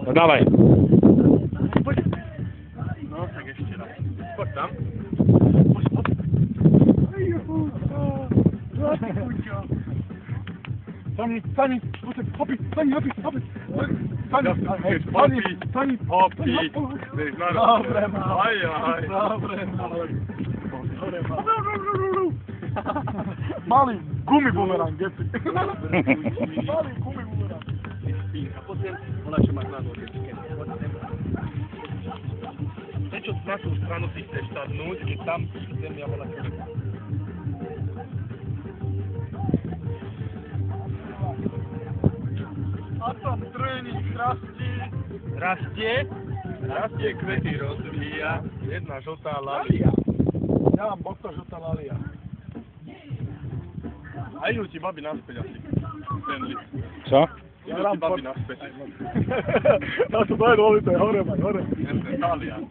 No dawaj. No tak jeszcze raz. Chodź tam. Sani, Sani, hopi, Sani, hopi, hopi. Sani, Sani, Hopi. Dobre, mały. Aj. Dobre, mały. Mali gumi bumerang, geci. Mali gumi bumerang. A potem ona się ma na nogę. Deci na tą stronę ty chcesz stanąć i tam potem ja wolę. A tam trening, Rastie, kvety rozvíja, jedna žltá lalia. Ja mam boksa žltá lalia. A idú ti babi naspäť asi. Ten list. Co? Idú ti babi naspäť. Ja to daj dole, to je hore, man, hore. Ten Talian.